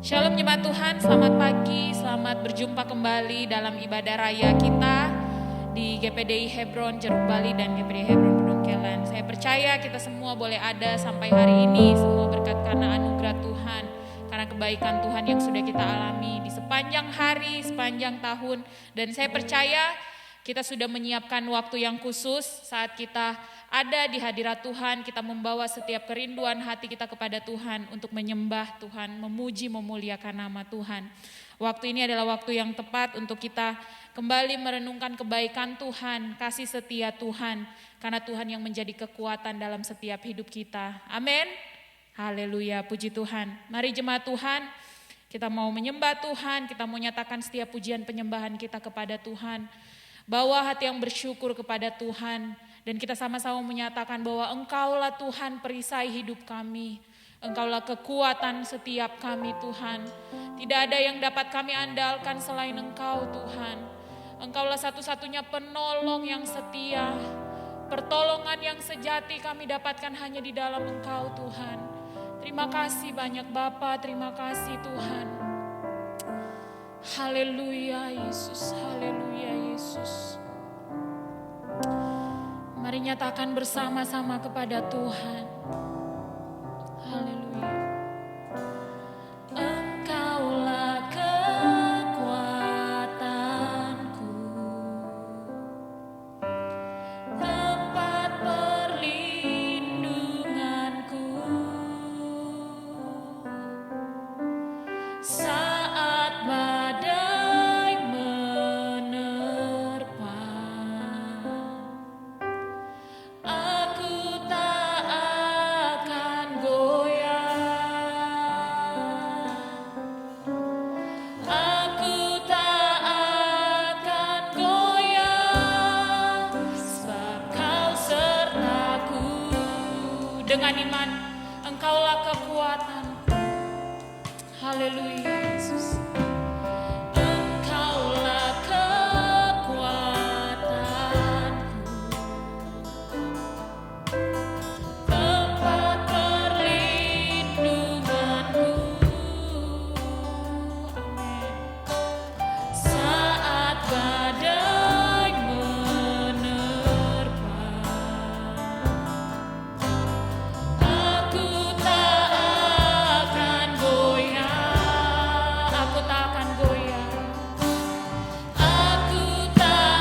Shalom jemaat Tuhan, selamat pagi, selamat berjumpa kembali dalam ibadah raya kita di GPDI Hebron Jeruk Bali dan GPDI Hebron Pedongkelan. Saya percaya kita semua boleh ada sampai hari ini, semua berkat karena anugerah Tuhan, karena kebaikan Tuhan yang sudah kita alami di sepanjang hari, sepanjang tahun. Dan saya percaya kita sudah menyiapkan waktu yang khusus saat kita ada di hadirat Tuhan, kita membawa setiap kerinduan hati kita kepada Tuhan untuk menyembah Tuhan, memuji, memuliakan nama Tuhan. Waktu ini adalah waktu yang tepat untuk kita kembali merenungkan kebaikan Tuhan, kasih setia Tuhan, karena Tuhan yang menjadi kekuatan dalam setiap hidup kita. Amin. Haleluya, puji Tuhan. Mari jemaat Tuhan, kita mau menyembah Tuhan, kita mau nyatakan setiap pujian penyembahan kita kepada Tuhan. Bawa hati yang bersyukur kepada Tuhan. Dan kita sama-sama menyatakan bahwa Engkaulah Tuhan perisai hidup kami. Engkaulah kekuatan setiap kami Tuhan. Tidak ada yang dapat kami andalkan selain Engkau Tuhan. Engkaulah satu-satunya penolong yang setia. Pertolongan yang sejati kami dapatkan hanya di dalam Engkau Tuhan. Terima kasih banyak Bapa, terima kasih Tuhan. Haleluya Yesus, haleluya Yesus. Mari nyatakan bersama-sama kepada Tuhan. Haleluya. Engkaulah kekuatanku, tempat perlindunganku. Saat badai menerpa, aku tak akan goyah. Aku tak akan goyah, sebab Kau sertaku. Dengan iman, Engkaulah kekuatan. Haleluya Yesus. Engkaulah kekuatanku, tempat perlindunganku. Amin. Saat badai menerpa, aku tak akan goyah. Aku tak akan goyah. Aku tak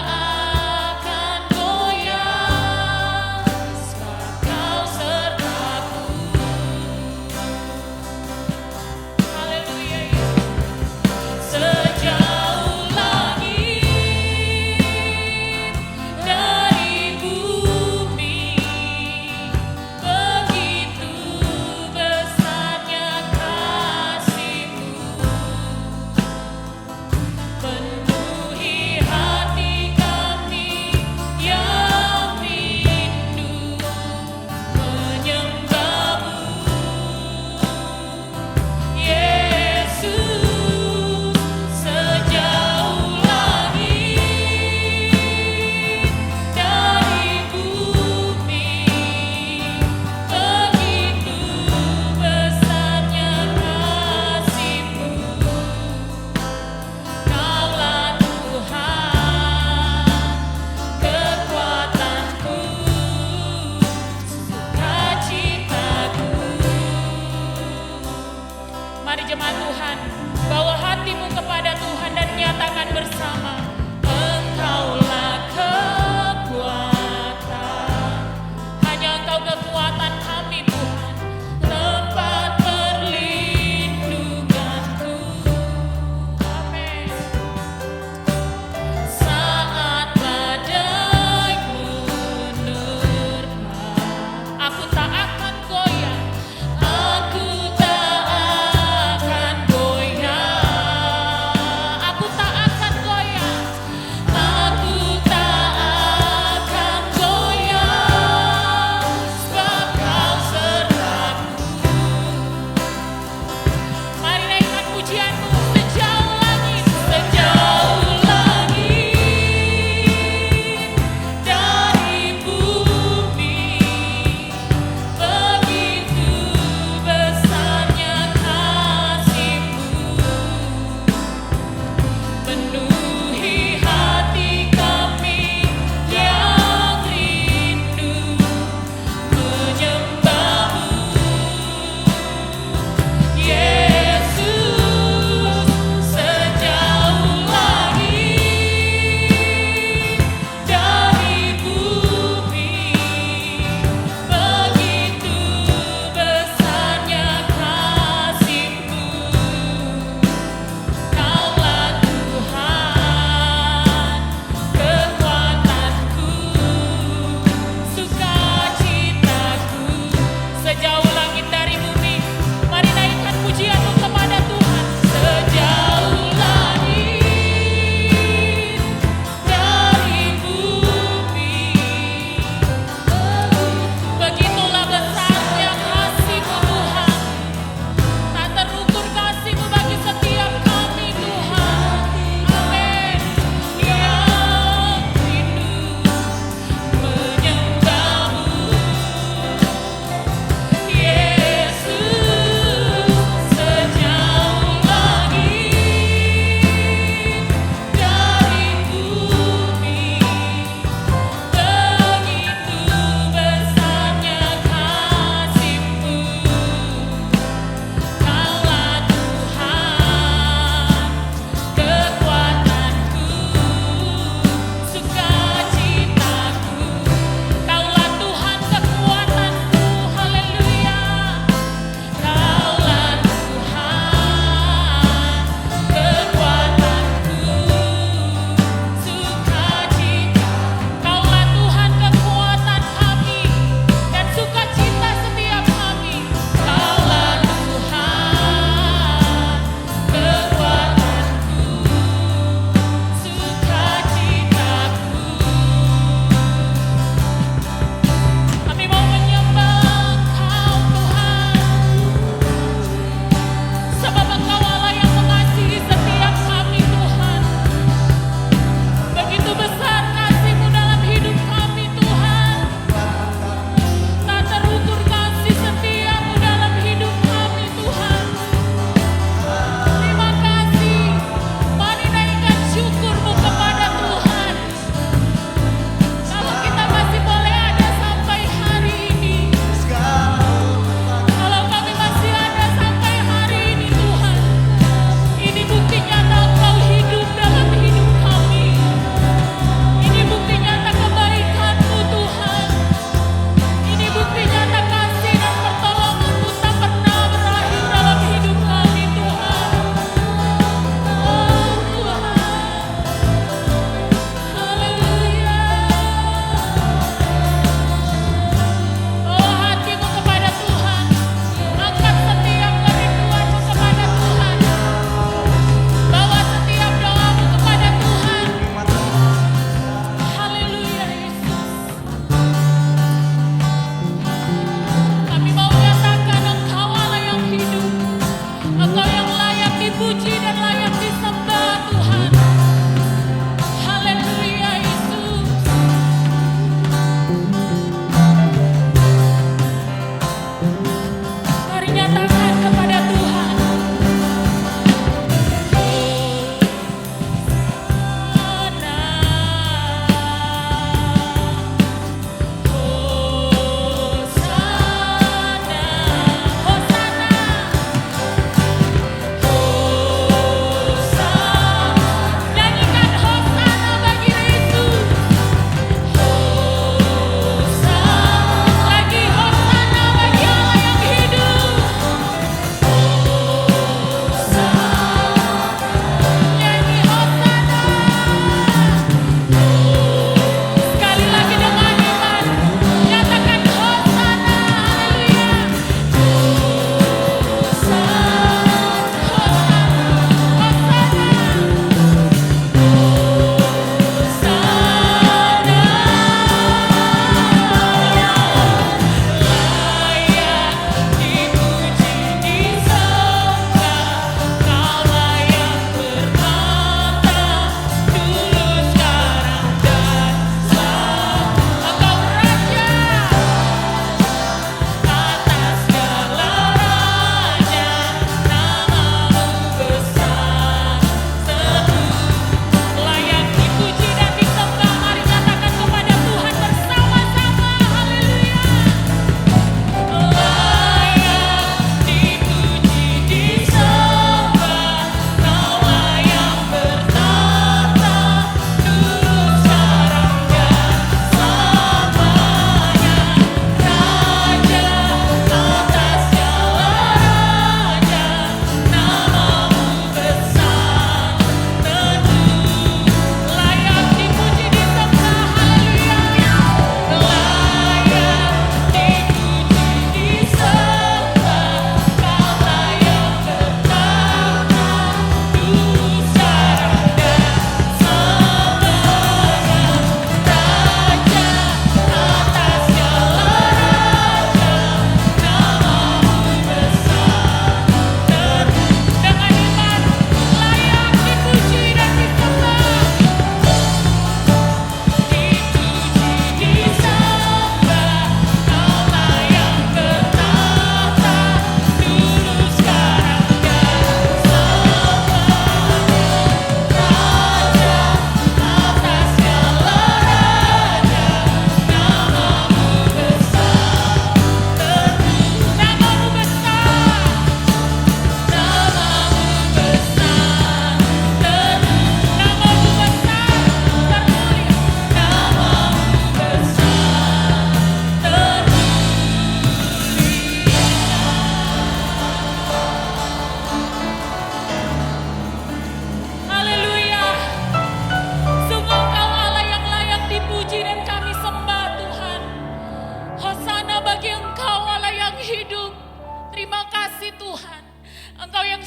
akan goyah, sebab Kau sertaku. Haleluya Yesus. Sejauh langit dari bumi, begitu besarnya kasih-Mu. Penuhi hati kami yang rindu menyembah-Mu, Yesus. Sejauh langit dari bumi, begitu besarnya kasih-Mu. Kaulah Tuhan, kekuatanku, sukacitaku. Mari jemaat Tuhan, bawa hatimu kepada Tuhan dan nyatakan bersama. Engkaulah kekuatan, hanya Engkau kekuatan kami Tuhan, tempat perlindunganku. Amin. Saat badai menerpa, aku tak akan goyah. Aku tak akan goyah. Aku tak akan goyah.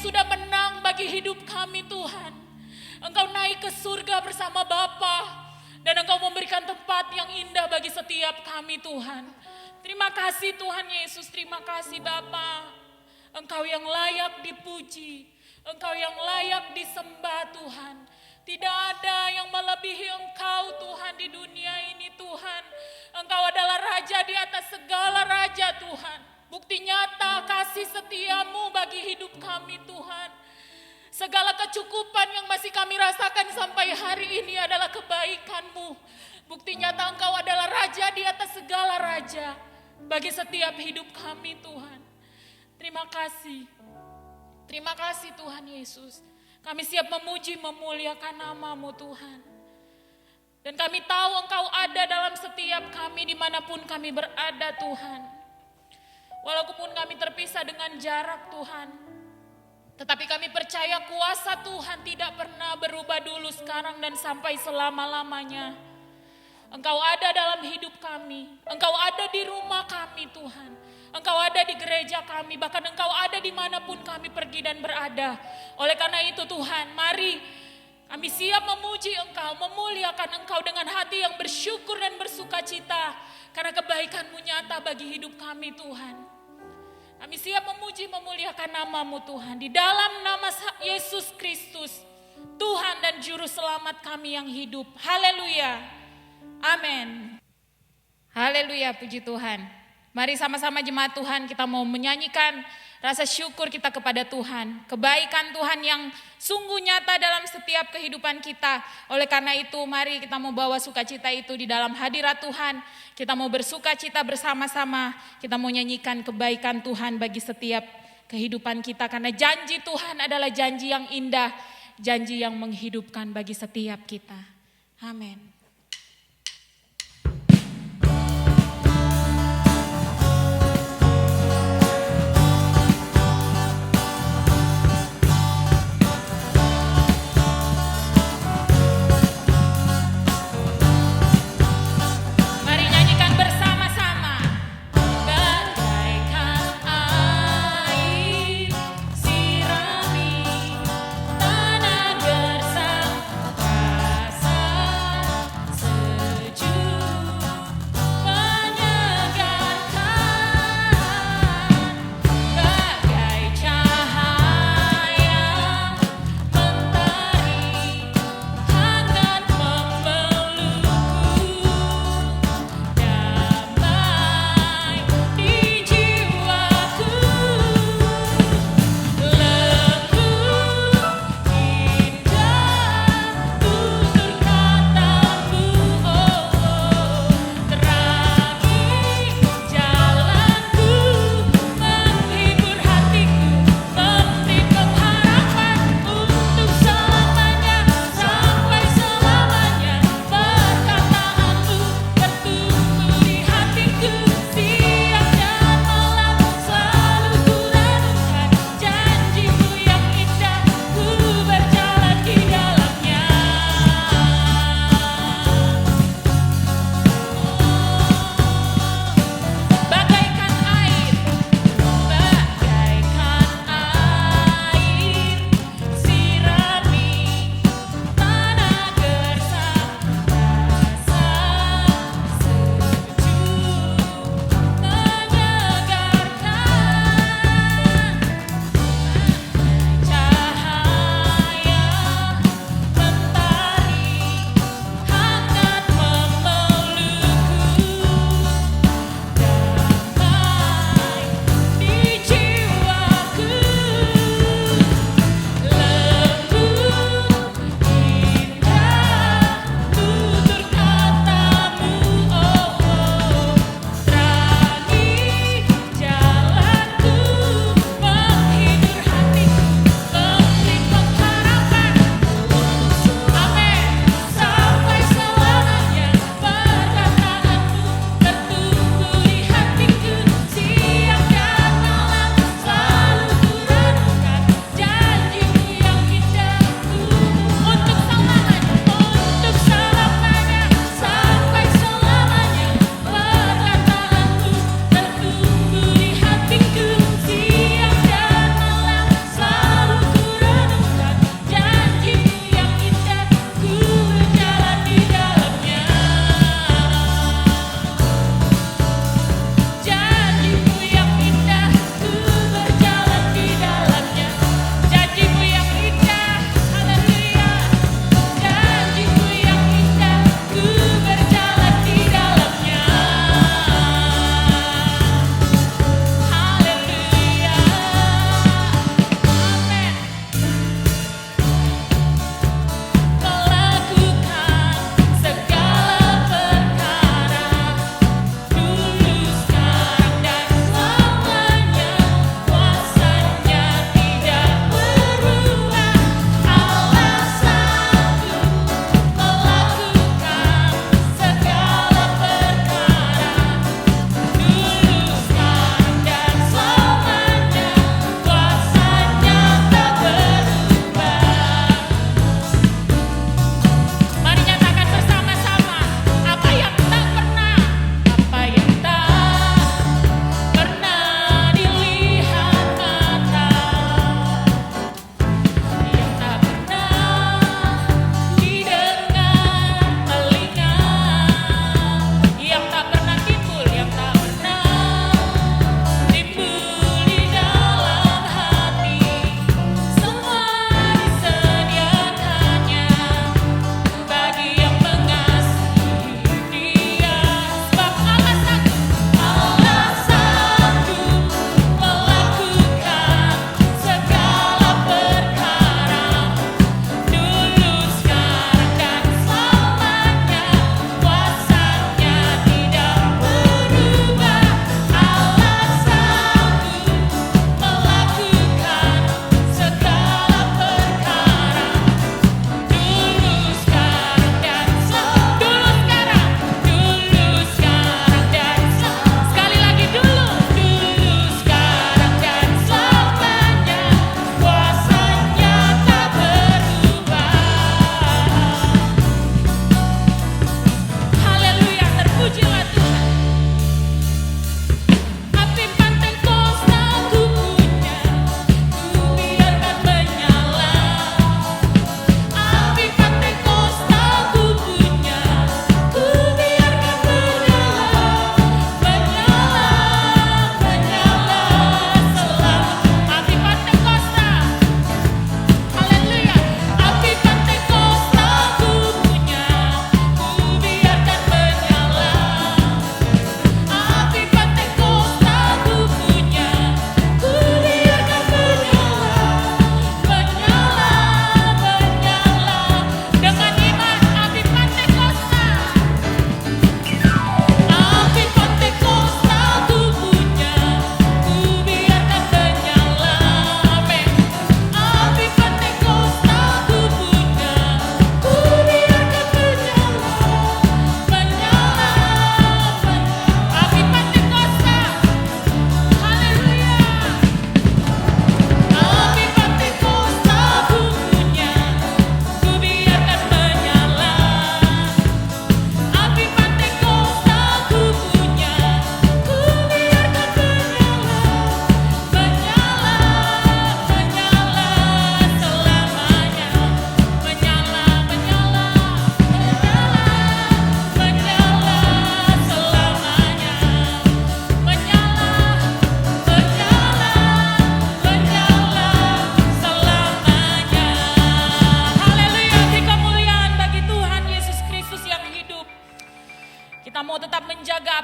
sudah menang bagi hidup kami Tuhan. Engkau naik ke surga bersama Bapa. Dan Engkau memberikan tempat yang indah bagi setiap kami Tuhan. Terima kasih Tuhan Yesus, terima kasih Bapa. Engkau yang layak dipuji, Engkau yang layak disembah Tuhan. Tidak ada yang melebihi Engkau Tuhan di dunia ini Tuhan. Engkau adalah Raja di atas segala raja Tuhan. Bukti nyata kasih setiamu bagi hidup kami Tuhan. Segala kecukupan yang masih kami rasakan sampai hari ini adalah kebaikan-Mu. Bukti nyata Engkau adalah Raja di atas segala raja bagi setiap hidup kami Tuhan. Terima kasih. Terima kasih Tuhan Yesus. Kami siap memuji memuliakan nama-Mu Tuhan. Dan kami tahu Engkau ada dalam setiap kami dimanapun kami berada Tuhan. Walaupun kami terpisah dengan jarak Tuhan. Tetapi kami percaya kuasa Tuhan tidak pernah berubah dulu, sekarang dan sampai selama-lamanya. Engkau ada dalam hidup kami. Engkau ada di rumah kami Tuhan. Engkau ada di gereja kami. Bahkan Engkau ada dimanapun kami pergi dan berada. Oleh karena itu Tuhan, mari kami siap memuji Engkau, memuliakan Engkau dengan hati yang bersyukur dan bersukacita. Karena kebaikan-Mu nyata bagi hidup kami Tuhan. Kami siap memuji memuliakan nama-Mu Tuhan. Di dalam nama Yesus Kristus, Tuhan dan Juru Selamat kami yang hidup. Haleluya. Amin. Haleluya, puji Tuhan. Mari sama-sama jemaat Tuhan kita mau menyanyikan rasa syukur kita kepada Tuhan. Kebaikan Tuhan yang sungguh nyata dalam setiap kehidupan kita. Oleh karena itu mari kita mau bawa sukacita itu di dalam hadirat Tuhan. Kita mau bersukacita bersama-sama. Kita mau nyanyikan kebaikan Tuhan bagi setiap kehidupan kita. Karena janji Tuhan adalah janji yang indah. Janji yang menghidupkan bagi setiap kita. Amin.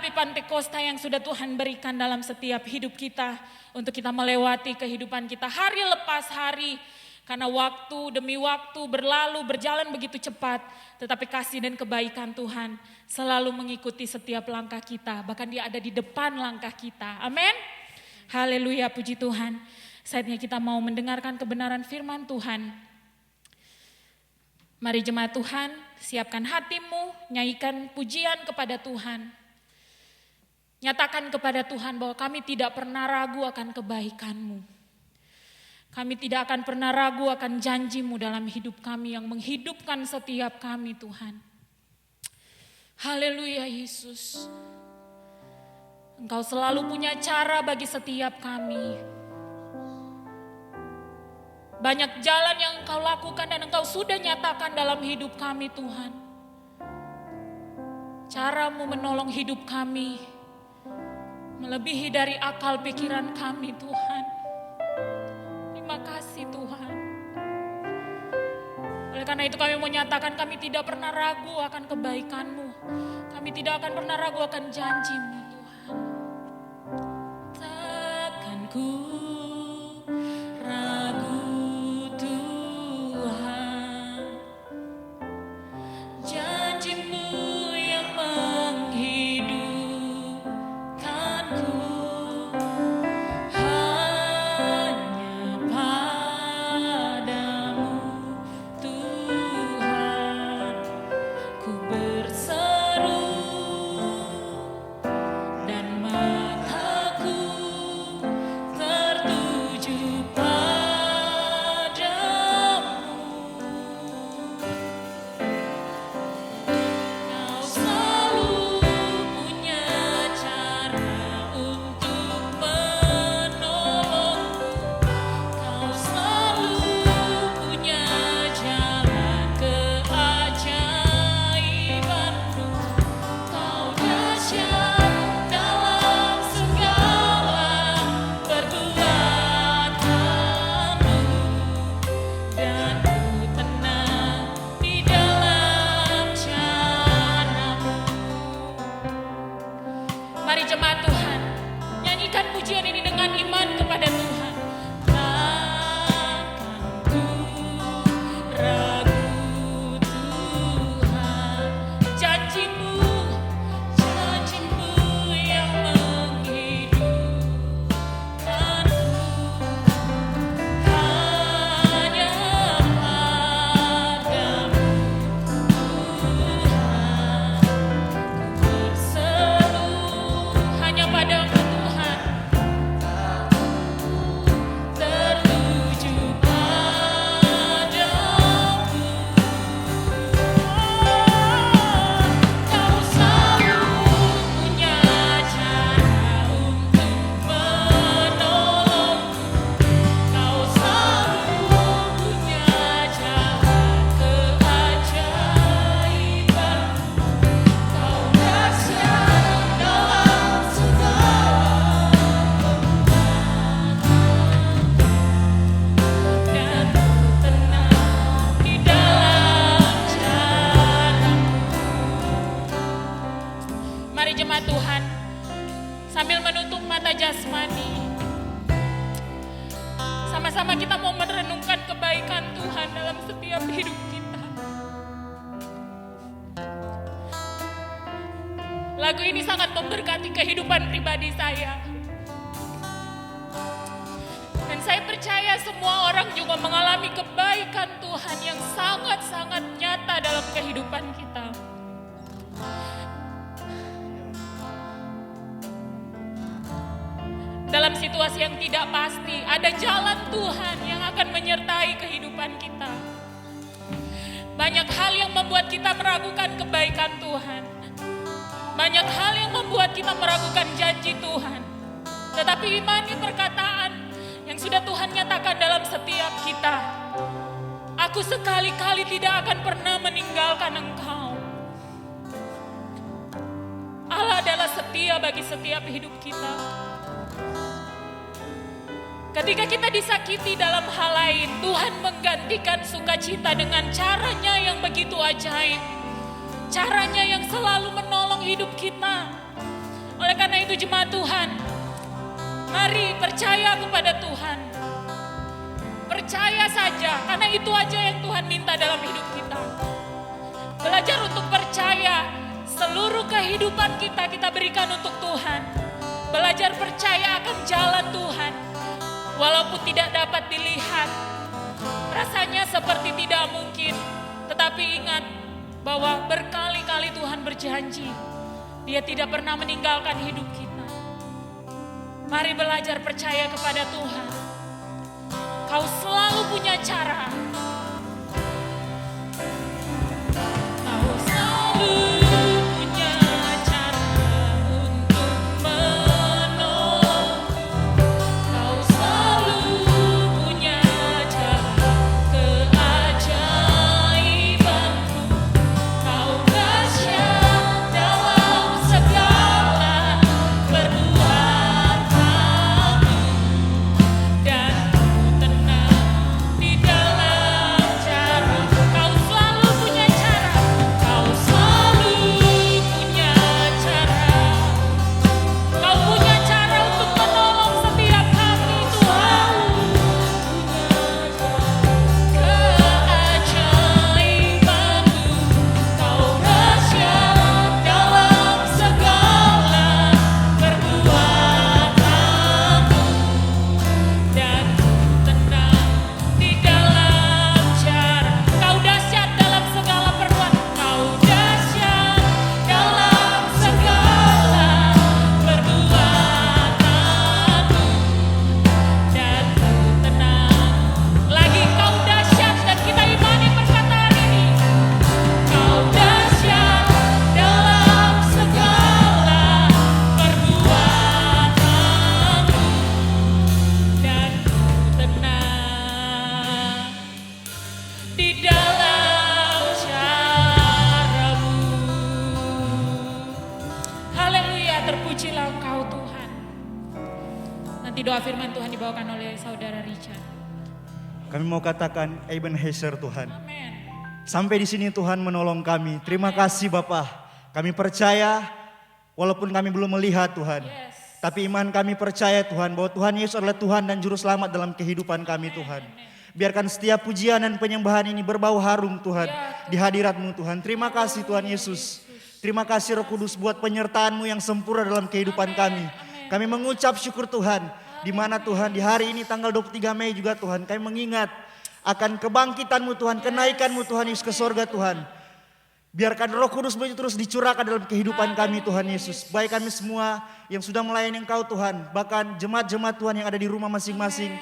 api Pantekosta yang sudah Tuhan berikan dalam setiap hidup kita. Untuk kita melewati kehidupan kita hari lepas hari. Karena waktu demi waktu berlalu, berjalan begitu cepat. Tetapi kasih dan kebaikan Tuhan selalu mengikuti setiap langkah kita. Bahkan dia ada di depan langkah kita. Amin. Haleluya, puji Tuhan. Saatnya kita mau mendengarkan kebenaran firman Tuhan. Mari jemaat Tuhan, siapkan hatimu, nyanyikan pujian kepada Tuhan. Nyatakan kepada Tuhan bahwa kami tidak pernah ragu akan kebaikan-Mu. Kami tidak akan pernah ragu akan janji-Mu dalam hidup kami yang menghidupkan setiap kami Tuhan. Haleluya Yesus. Engkau selalu punya cara bagi setiap kami. Banyak jalan yang Engkau lakukan dan Engkau sudah nyatakan dalam hidup kami Tuhan. Cara-Mu menolong hidup kami melebihi dari akal pikiran kami Tuhan. Terima kasih Tuhan. Oleh karena itu kami menyatakan kami tidak pernah ragu akan kebaikan-Mu. Kami tidak akan pernah ragu akan janji-Mu Tuhan. Takkan ku ragu Tuhan. Janji-Mu yang menghidupkanku. Hanya padamu Tuhan ku berseru dan mataku tertuju padamu. Kau selalu punya cara untuk menolongku. Kau selalu punya jalan keajaiban-Mu. Kau dahsyat dalam segala perbuatan-Mu. Dan ku tenang di dalam cara-Mu. Mari jemaat Tuhan, nyanyikan pujian ini dengan iman kepada Tuhan. Takkan ku ragu Tuhan. Janji-Mu yang menghidupkanku. Hanya padamu Tuhan ku berseru. Hanya padamu Tuhan tertuju padamu. Kau selalu punya cara untuk menolongku. Kau selalu punya jalan keajaiban-Mu. Kau dahsyat dalam segala dan ku tenang di dalam cara-Mu. Mari jemaat Tuhan, sambil menutup mata jasmani, sama-sama kita mau merenungkan kebaikan Tuhan dalam setiap hidup kita. Lagu ini sangat memberkati kehidupan pribadi saya. Dan saya percaya semua orang juga mengalami kebaikan Tuhan yang sangat-sangat nyata dalam kehidupan kita. Dalam situasi yang tidak pasti, ada jalan Tuhan yang akan menyertai kehidupan kita. Banyak hal yang membuat kita meragukan kebaikan Tuhan. Banyak hal yang membuat kita meragukan janji Tuhan. Tetapi imani perkataan yang sudah Tuhan nyatakan dalam setiap kita. Aku sekali-kali tidak akan pernah meninggalkan Engkau. Allah adalah setia bagi setiap hidup kita. Ketika kita disakiti dalam hal lain, Tuhan menggantikan sukacita dengan caranya yang begitu ajaib. Caranya yang selalu menolong hidup kita. Oleh karena itu jemaat Tuhan, mari percaya kepada Tuhan. Percaya saja, karena itu aja yang Tuhan minta dalam hidup kita. Belajar untuk percaya, seluruh kehidupan kita berikan untuk Tuhan. Belajar percaya akan jalan Tuhan, walaupun tidak dapat dilihat. Rasanya seperti tidak mungkin, tetapi ingat bahwa berkali-kali Tuhan berjanji, Dia tidak pernah meninggalkan hidup kita. Mari belajar percaya kepada Tuhan. Kau selalu punya cara. Kau selalu punya cara untuk menolong. Kau selalu punya cara keajaibanmu. Kau dahsyat dalam segala perbuatanmu. Dan Nanti doa firman Tuhan dibawakan oleh saudara Richard. Kami mau katakan Ebenezer Tuhan. Amin. Sampai di sini Tuhan menolong kami. Terima kasih Bapa. Kami percaya walaupun kami belum melihat Tuhan. Yes. Tapi iman kami percaya Tuhan bahwa Tuhan Yesus adalah Tuhan dan Juru Selamat dalam kehidupan kami Tuhan. Biarkan setiap pujian dan penyembahan ini berbau harum Tuhan di hadirat-Mu Tuhan. Terima kasih Tuhan Yesus. Terima kasih Roh Kudus buat penyertaan-Mu yang sempurna dalam kehidupan kami. Kami mengucap syukur Tuhan. Di mana Tuhan di hari ini tanggal 23 Mei juga Tuhan kami mengingat akan kebangkitan-Mu Tuhan, kenaikan-Mu Tuhan Yesus ke sorga Tuhan. Biarkan Roh Kudus terus dicurahkan dalam kehidupan kami Tuhan Yesus. Baik kami semua yang sudah melayani Engkau Tuhan, bahkan jemaat-jemaat Tuhan yang ada di rumah masing-masing.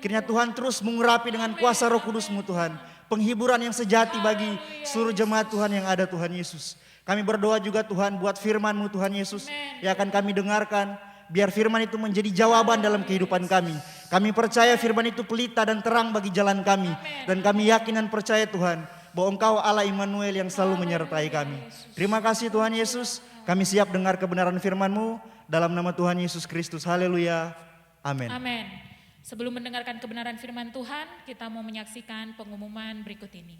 Kiranya Tuhan terus mengurapi dengan kuasa Roh Kudus-Mu Tuhan. Penghiburan yang sejati bagi seluruh jemaat Tuhan yang ada Tuhan Yesus. Kami berdoa juga Tuhan buat firman-Mu Tuhan Yesus yang akan kami dengarkan. Biar firman itu menjadi jawaban dalam kehidupan kami. Kami percaya firman itu pelita dan terang bagi jalan kami. Dan kami yakin dan percaya Tuhan bahwa Engkau Allah Immanuel yang selalu menyertai kami. Terima kasih Tuhan Yesus. Kami siap dengar kebenaran firman-Mu dalam nama Tuhan Yesus Kristus. Haleluya. Amin. Amin. Sebelum mendengarkan kebenaran firman Tuhan, kita mau menyaksikan pengumuman berikut ini.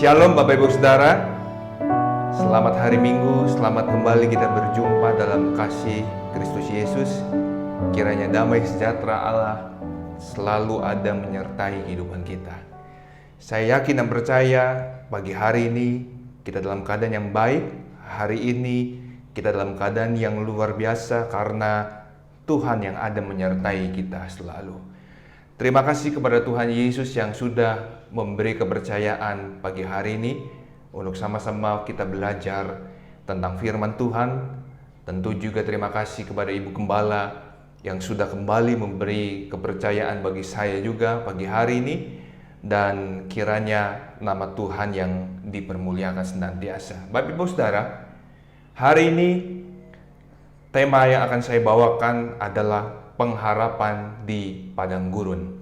Shalom Bapak Ibu Saudara, selamat hari Minggu, selamat kembali kita berjumpa dalam kasih Kristus Yesus. Kiranya damai sejahtera Allah selalu ada menyertai kehidupan kita. Saya yakin dan percaya pagi hari ini kita dalam keadaan yang baik. Hari ini kita dalam keadaan yang luar biasa karena Tuhan yang ada menyertai kita selalu. Terima kasih kepada Tuhan Yesus yang sudah memberi kepercayaan pagi hari ini untuk sama-sama kita belajar tentang firman Tuhan. Tentu juga terima kasih kepada Ibu Gembala yang sudah kembali memberi kepercayaan bagi saya juga pagi hari ini dan kiranya nama Tuhan yang dipermuliakan senantiasa. Bapak Ibu Saudara, hari ini tema yang akan saya bawakan adalah pengharapan di padang gurun.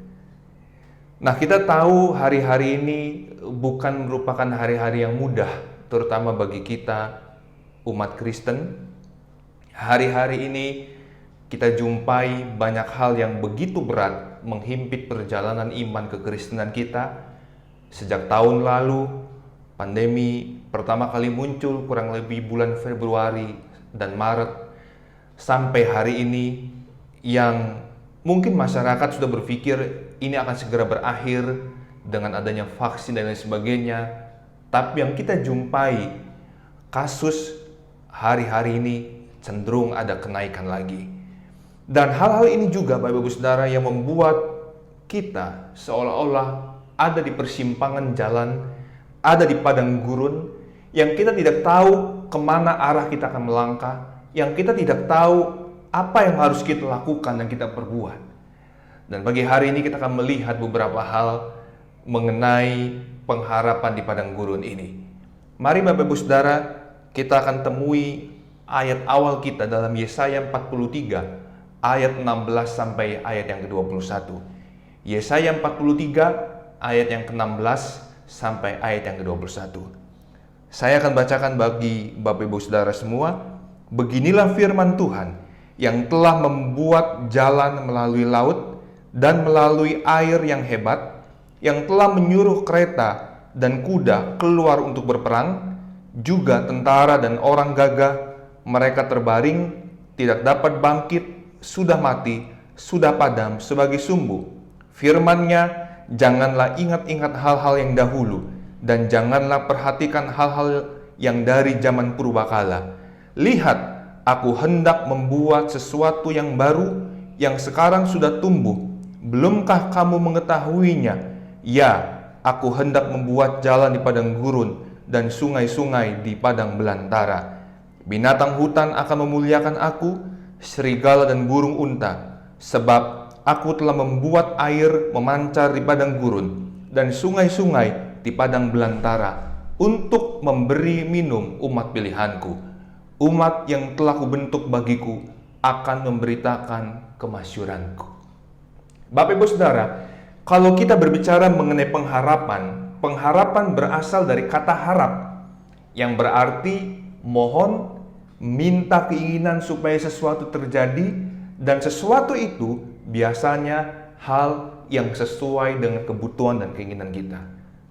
Nah, kita tahu hari-hari ini bukan merupakan hari-hari yang mudah, terutama bagi kita umat Kristen. Hari-hari ini kita jumpai banyak hal yang begitu berat menghimpit perjalanan iman kekristenan kita. Sejak tahun lalu, pandemi pertama kali muncul kurang lebih bulan Februari dan Maret, sampai hari ini yang mungkin masyarakat sudah berpikir ini akan segera berakhir dengan adanya vaksin dan lain sebagainya. Tapi yang kita jumpai, kasus hari-hari ini cenderung ada kenaikan lagi. Dan hal-hal ini juga Bapak Ibu Saudara yang membuat kita seolah-olah ada di persimpangan jalan, ada di padang gurun, yang kita tidak tahu kemana arah kita akan melangkah, yang kita tidak tahu apa yang harus kita lakukan dan kita perbuat. Dan pagi hari ini kita akan melihat beberapa hal mengenai pengharapan di padang gurun ini. Mari Bapak Ibu Saudara, kita akan temui ayat awal kita dalam Yesaya 43 ayat 16 sampai ayat yang ke-21. Yesaya 43 ayat yang ke-16 sampai ayat yang ke-21. Saya akan bacakan bagi Bapak Ibu Saudara semua. Beginilah firman Tuhan yang telah membuat jalan melalui laut dan melalui air yang hebat, yang telah menyuruh kereta dan kuda keluar untuk berperang, juga tentara dan orang gagah. Mereka terbaring, tidak dapat bangkit, sudah mati, sudah padam sebagai sumbu. Firman-Nya, janganlah ingat-ingat hal-hal yang dahulu, dan janganlah perhatikan hal-hal yang dari zaman purbakala. Lihat, aku hendak membuat sesuatu yang baru, yang sekarang sudah tumbuh. Belumkah kamu mengetahuinya? Ya, aku hendak membuat jalan di padang gurun dan sungai-sungai di padang belantara. Binatang hutan akan memuliakan aku, serigala dan burung unta, sebab aku telah membuat air memancar di padang gurun dan sungai-sungai di padang belantara, untuk memberi minum umat pilihanku. Umat yang telah kubentuk bagiku akan memberitakan kemasyuranku. Bapak Ibu Saudara, kalau kita berbicara mengenai pengharapan, pengharapan berasal dari kata harap, yang berarti mohon, minta keinginan supaya sesuatu terjadi, dan sesuatu itu biasanya hal yang sesuai dengan kebutuhan dan keinginan kita.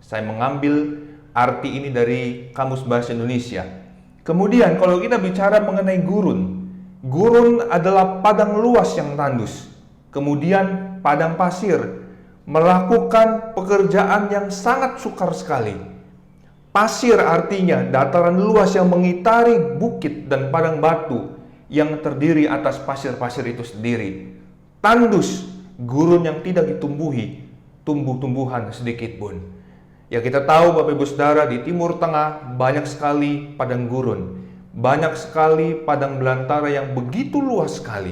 Saya mengambil arti ini dari Kamus Bahasa Indonesia. Kemudian kalau kita bicara mengenai gurun, gurun adalah padang luas yang tandus. Kemudian padang pasir, melakukan pekerjaan yang sangat sukar sekali. Pasir artinya dataran luas yang mengitari bukit dan padang batu yang terdiri atas pasir-pasir itu sendiri. Tandus, gurun yang tidak ditumbuhi tumbuh-tumbuhan sedikit pun. Ya, kita tahu Bapak Ibu Saudara, di Timur Tengah banyak sekali padang gurun, banyak sekali padang belantara yang begitu luas sekali.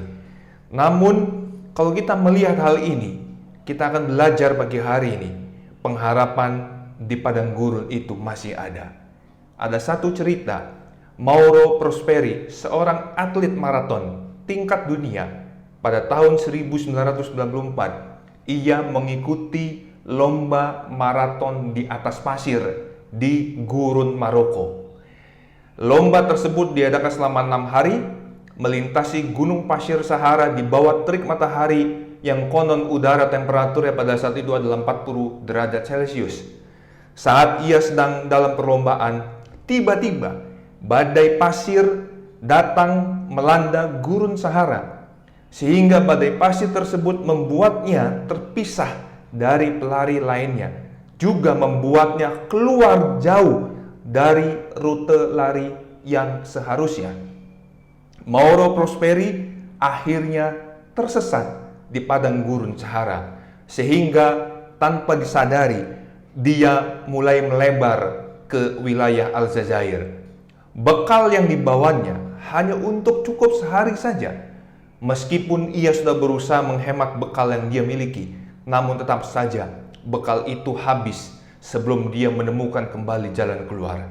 Namun kalau kita melihat hal ini, kita akan belajar pagi hari ini, pengharapan di padang gurun itu masih ada. Ada satu cerita, Mauro Prosperi, seorang atlet maraton tingkat dunia. Pada tahun 1994, ia mengikuti lomba maraton di atas pasir di gurun Maroko. Lomba tersebut diadakan selama 6 hari, melintasi gunung pasir Sahara di bawah terik matahari yang konon udara temperaturnya pada saat itu adalah 40 derajat Celcius. Saat ia sedang dalam perlombaan, tiba-tiba badai pasir datang melanda gurun Sahara, sehingga badai pasir tersebut membuatnya terpisah dari pelari lainnya, juga membuatnya keluar jauh dari rute lari yang seharusnya. Mauro Prosperi akhirnya tersesat di padang gurun Sahara, sehingga tanpa disadari dia mulai melebar ke wilayah Aljazair. Bekal yang dibawanya hanya untuk cukup sehari saja. Meskipun ia sudah berusaha menghemat bekal yang dia miliki, namun tetap saja bekal itu habis sebelum dia menemukan kembali jalan keluar.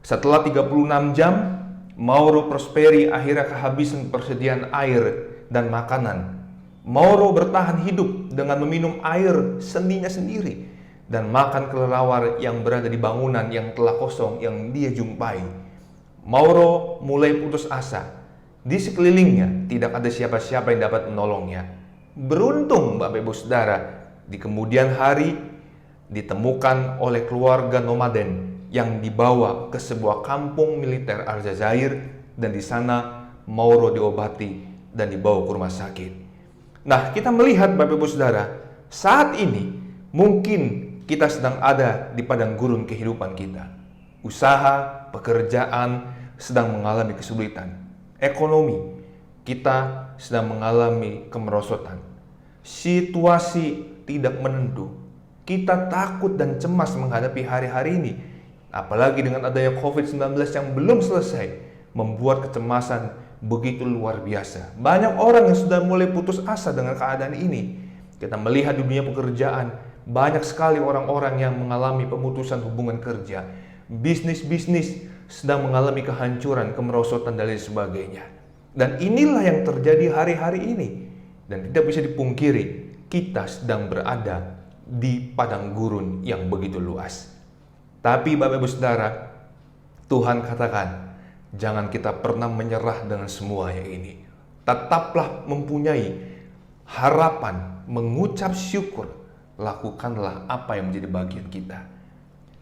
Setelah 36 jam, Mauro Prosperi akhirnya kehabisan persediaan air dan makanan. Mauro bertahan hidup dengan meminum air seninya sendiri dan makan kelelawar yang berada di bangunan yang telah kosong yang dia jumpai. Mauro mulai putus asa. Di sekelilingnya tidak ada siapa-siapa yang dapat menolongnya. Beruntung Bapak Ibu Saudara, di kemudian hari ditemukan oleh keluarga nomaden yang dibawa ke sebuah kampung militer Aljazair, dan di sana Mauro diobati dan dibawa ke rumah sakit. Nah, kita melihat Bapak Ibu Saudara, saat ini mungkin kita sedang ada di padang gurun kehidupan kita. Usaha, pekerjaan sedang mengalami kesulitan. Ekonomi kita sedang mengalami kemerosotan. Situasi tidak menentu. Kita takut dan cemas menghadapi hari-hari ini. Apalagi dengan adanya COVID-19 yang belum selesai, membuat kecemasan begitu luar biasa. Banyak orang yang sudah mulai putus asa dengan keadaan ini. Kita melihat di dunia pekerjaan, banyak sekali orang-orang yang mengalami pemutusan hubungan kerja. Bisnis-bisnis sedang mengalami kehancuran, kemerosotan, dan lain sebagainya. Dan inilah yang terjadi hari-hari ini. Dan tidak bisa dipungkiri, kita sedang berada di padang gurun yang begitu luas. Tapi Bapak Ibu Saudara, Tuhan katakan, jangan kita pernah menyerah dengan semua yang ini. Tetaplah mempunyai harapan, mengucap syukur, lakukanlah apa yang menjadi bagian kita.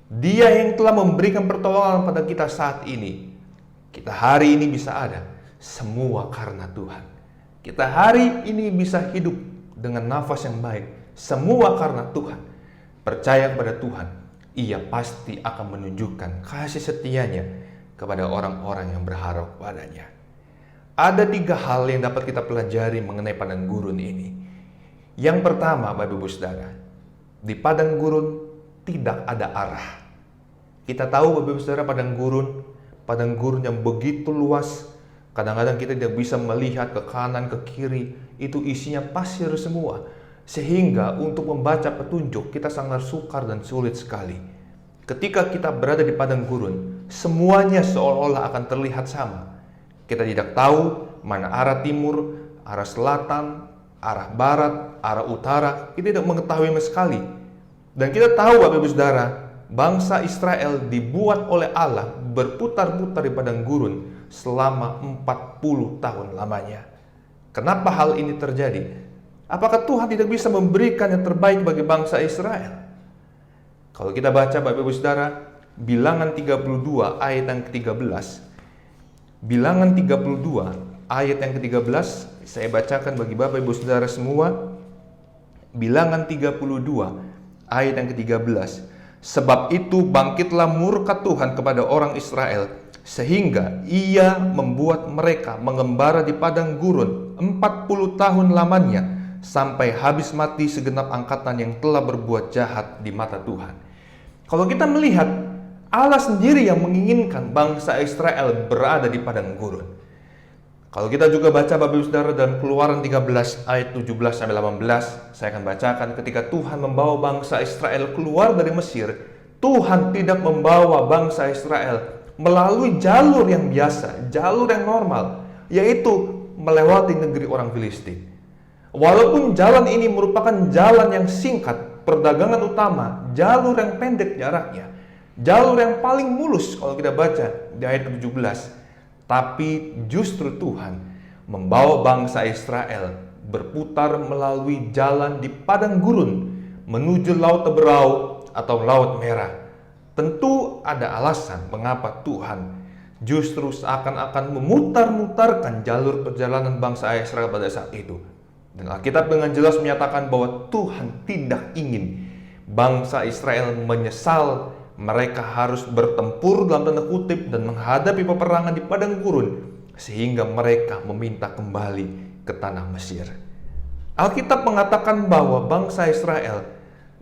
Dia yang telah memberikan pertolongan pada kita saat ini. Kita hari ini bisa ada, semua karena Tuhan. Kita hari ini bisa hidup dengan nafas yang baik, semua karena Tuhan. Percaya kepada Tuhan, Ia pasti akan menunjukkan kasih setianya kepada orang-orang yang berharap padanya. Ada 3 hal yang dapat kita pelajari mengenai padang gurun ini. Yang pertama, Bapak Ibu Saudara, di padang gurun tidak ada arah. Kita tahu Bapak Ibu Saudara, padang gurun yang begitu luas. Kadang-kadang kita tidak bisa melihat ke kanan, ke kiri, itu isinya pasir semua. Sehingga untuk membaca petunjuk kita sangat sukar dan sulit sekali. Ketika kita berada di padang gurun, semuanya seolah-olah akan terlihat sama. Kita tidak tahu mana arah timur, arah selatan, arah barat, arah utara. Kita tidak mengetahui sama sekali. Dan kita tahu Bapak Ibu Saudara, bangsa Israel dibuat oleh Allah berputar-putar di padang gurun selama 40 tahun lamanya. Kenapa hal ini terjadi? Apakah Tuhan tidak bisa memberikan yang terbaik bagi bangsa Israel? Kalau kita baca Bapak Ibu Saudara, Bilangan 32 ayat yang ke-13. Bilangan 32 ayat yang ke-13, saya bacakan bagi Bapak Ibu Saudara semua. Bilangan 32 ayat yang ke-13. Sebab itu bangkitlah murka Tuhan kepada orang Israel, sehingga Ia membuat mereka mengembara di padang gurun 40 tahun lamanya, sampai habis mati segenap angkatan yang telah berbuat jahat di mata Tuhan. Kalau kita melihat, Allah sendiri yang menginginkan bangsa Israel berada di padang gurun. Kalau kita juga baca Bapak Ibu Saudara dalam Keluaran 13 ayat 17-18, saya akan bacakan. Ketika Tuhan membawa bangsa Israel keluar dari Mesir, Tuhan tidak membawa bangsa Israel melalui jalur yang biasa, jalur yang normal, yaitu melewati negeri orang Filistin. Walaupun jalan ini merupakan jalan yang singkat, perdagangan utama, jalur yang pendek jaraknya, jalur yang paling mulus kalau kita baca di ayat ke-17, tapi justru Tuhan membawa bangsa Israel berputar melalui jalan di padang gurun menuju Laut Teberau atau Laut Merah. Tentu ada alasan mengapa Tuhan justru seakan-akan memutar-mutarkan jalur perjalanan bangsa Israel pada saat itu. Dan Alkitab dengan jelas menyatakan bahwa Tuhan tidak ingin bangsa Israel menyesal mereka harus bertempur dalam tanda kutip dan menghadapi peperangan di padang gurun, sehingga mereka meminta kembali ke tanah Mesir. Alkitab mengatakan bahwa bangsa Israel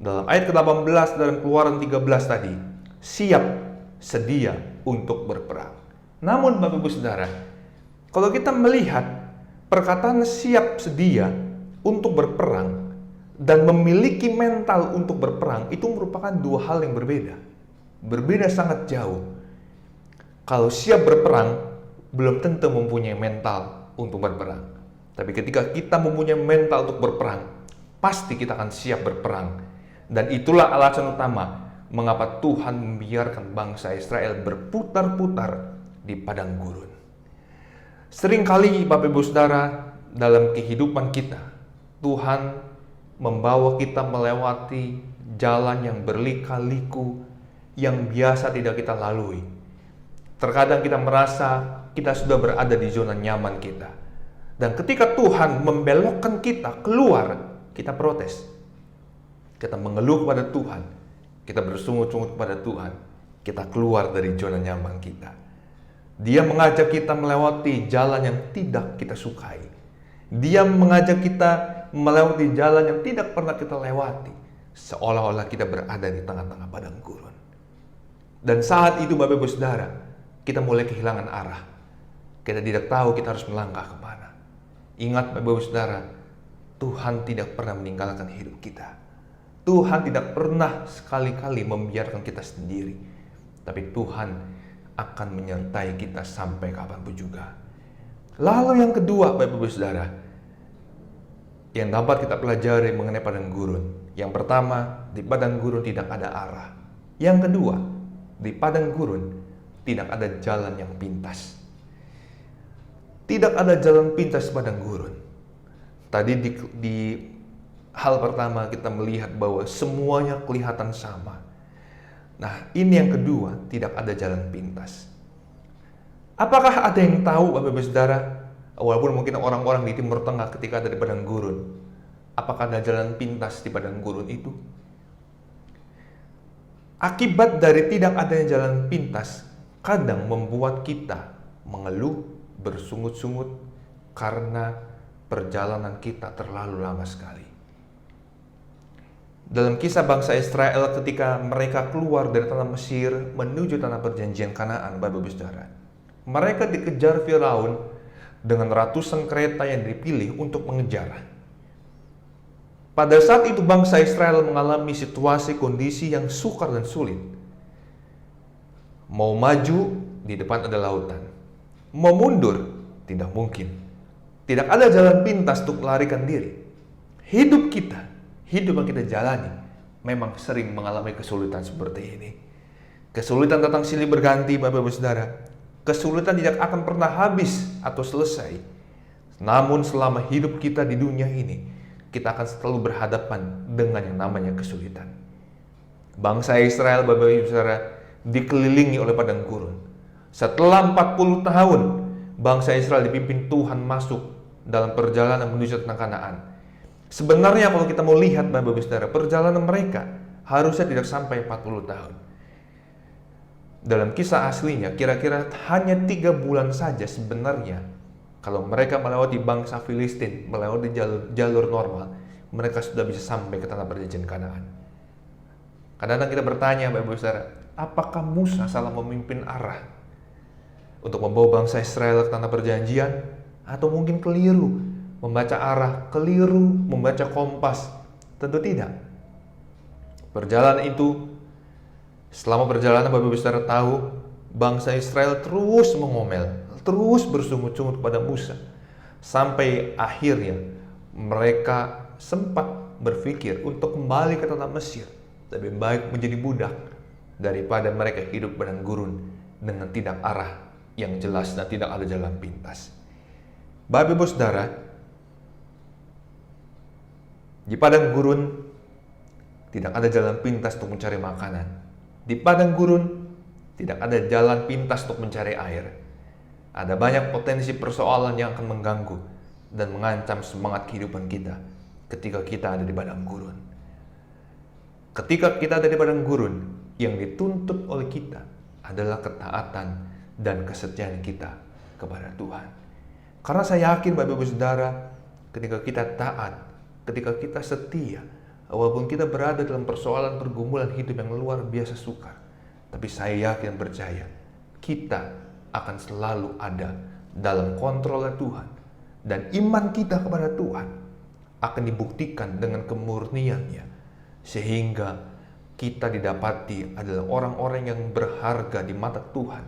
dalam ayat ke-18 dalam Keluaran 13 tadi siap, sedia untuk berperang. Namun Bapak Ibu Saudara, kalau kita melihat perkataan siap sedia untuk berperang, dan memiliki mental untuk berperang itu merupakan dua hal yang berbeda. Berbeda sangat jauh. Kalau siap berperang, belum tentu mempunyai mental untuk berperang. Tapi ketika kita mempunyai mental untuk berperang, pasti kita akan siap berperang. Dan itulah alasan utama mengapa Tuhan membiarkan bangsa Israel berputar-putar di padang gurun. Seringkali Bapak Ibu Saudara, dalam kehidupan kita, Tuhan membawa kita melewati jalan yang berlika-liku yang biasa tidak kita lalui. Terkadang kita merasa kita sudah berada di zona nyaman kita. Dan ketika Tuhan membelokkan kita keluar, kita protes. Kita mengeluh kepada Tuhan. Kita bersungut-sungut kepada Tuhan. Kita keluar dari zona nyaman kita. Dia mengajak kita melewati jalan yang tidak kita sukai. Dia mengajak kita melewati jalan yang tidak pernah kita lewati. Seolah-olah kita berada di tengah-tengah padang gurun. Dan saat itu Bapak Ibu Saudara, kita mulai kehilangan arah. Kita tidak tahu kita harus melangkah kemana. Ingat Bapak Ibu Saudara, Tuhan tidak pernah meninggalkan hidup kita. Tuhan tidak pernah sekali-kali membiarkan kita sendiri. Tapi Tuhan akan menyertai kita sampai kapanpun juga. Lalu yang kedua Bapak Ibu Saudara, yang dapat kita pelajari mengenai padang gurun. Yang pertama, di padang gurun tidak ada arah. Yang kedua, di padang gurun tidak ada jalan yang pintas. Tidak ada jalan pintas di padang gurun. Tadi di hal pertama kita melihat bahwa semuanya kelihatan sama. Nah, ini yang kedua, tidak ada jalan pintas. Apakah ada yang tahu Bapak Ibu Saudara, walaupun mungkin orang-orang di Timur Tengah ketika ada di padang gurun, apakah ada jalan pintas di padang gurun itu? Akibat dari tidak adanya jalan pintas, kadang membuat kita mengeluh, bersungut-sungut, karena perjalanan kita terlalu lama sekali. Dalam kisah bangsa Israel ketika mereka keluar dari tanah Mesir menuju tanah perjanjian Kanaan, Bapak Ibu Saudara, mereka dikejar Firaun dengan ratusan kereta yang dipilih untuk mengejar. Pada saat itu bangsa Israel mengalami situasi kondisi yang sukar dan sulit. Mau maju, di depan ada lautan. Mau mundur, tidak mungkin. Tidak ada jalan pintas untuk melarikan diri. Hidup yang kita jalani, memang sering mengalami kesulitan seperti ini. Kesulitan datang silih berganti Bapak Ibu Saudara. Kesulitan tidak akan pernah habis atau selesai. Namun selama hidup kita di dunia ini, kita akan selalu berhadapan dengan yang namanya kesulitan. Bangsa Israel, Bapak Ibu Saudara, dikelilingi oleh padang gurun. Setelah 40 tahun, bangsa Israel dipimpin Tuhan masuk dalam perjalanan menuju tanah Kanaan. Sebenarnya kalau kita mau lihat Bapak Ibu Saudara, perjalanan mereka harusnya tidak sampai 40 tahun. Dalam kisah aslinya, kira-kira hanya 3 bulan saja sebenarnya. Kalau mereka melewati bangsa Filistin, melewati jalur normal, mereka sudah bisa sampai ke tanah perjanjian Kanaan. Kadang-kadang kita bertanya, Bapak Ibu Saudara, apakah Musa salah memimpin arah untuk membawa bangsa Israel ke tanah perjanjian? Atau mungkin keliru membaca arah, keliru membaca kompas? Tentu tidak. Perjalanan itu, selama perjalanan Bapak Ibu Saudara tahu, bangsa Israel terus mengomel, terus bersungut-sungut kepada Musa. Sampai akhirnya mereka sempat berpikir untuk kembali ke tanah Mesir. Lebih baik menjadi budak daripada mereka hidup padang gurun dengan tidak arah yang jelas dan tidak ada jalan pintas. Bapak Ibu Saudara, di padang gurun tidak ada jalan pintas untuk mencari makanan. Di padang gurun tidak ada jalan pintas untuk mencari air. Ada banyak potensi persoalan yang akan mengganggu dan mengancam semangat kehidupan kita ketika kita ada di padang gurun. Ketika kita ada di padang gurun, yang dituntut oleh kita adalah ketaatan dan kesetiaan kita kepada Tuhan. Karena saya yakin Bapak Ibu Saudara, ketika kita taat, ketika kita setia, walaupun kita berada dalam persoalan pergumulan hidup yang luar biasa sukar, tapi saya yakin percaya, kita akan selalu ada dalam kontrol Tuhan. Dan iman kita kepada Tuhan akan dibuktikan dengan kemurniannya, sehingga kita didapati adalah orang-orang yang berharga di mata Tuhan,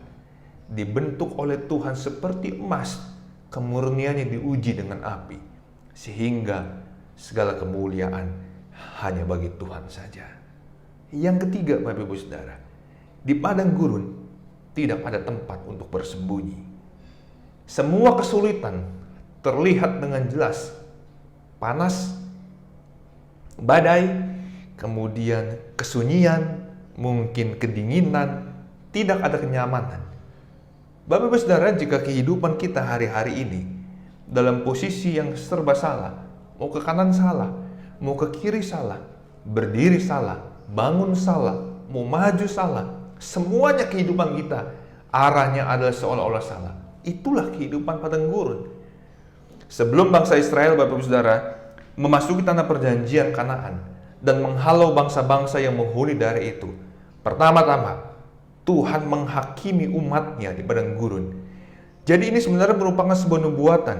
dibentuk oleh Tuhan seperti emas, kemurniannya diuji dengan api, sehingga segala kemuliaan hanya bagi Tuhan saja. Yang ketiga, Bapak Ibu Saudara, di padang gurun tidak ada tempat untuk bersembunyi. Semua kesulitan terlihat dengan jelas. Panas, badai, kemudian kesunyian, mungkin kedinginan, tidak ada kenyamanan. Bapak Ibu Saudara, jika kehidupan kita hari-hari ini dalam posisi yang serba salah, mau ke kanan salah, mau ke kiri salah, berdiri salah, bangun salah, mau maju salah, semuanya kehidupan kita arahnya adalah seolah-olah salah. Itulah kehidupan padang gurun. Sebelum bangsa Israel, Bapak Ibu Saudara, memasuki tanah perjanjian Kanaan dan menghalau bangsa-bangsa yang menghuni daerah itu, pertama-tama Tuhan menghakimi umatnya di padang gurun. Jadi ini sebenarnya merupakan sebuah nubuatan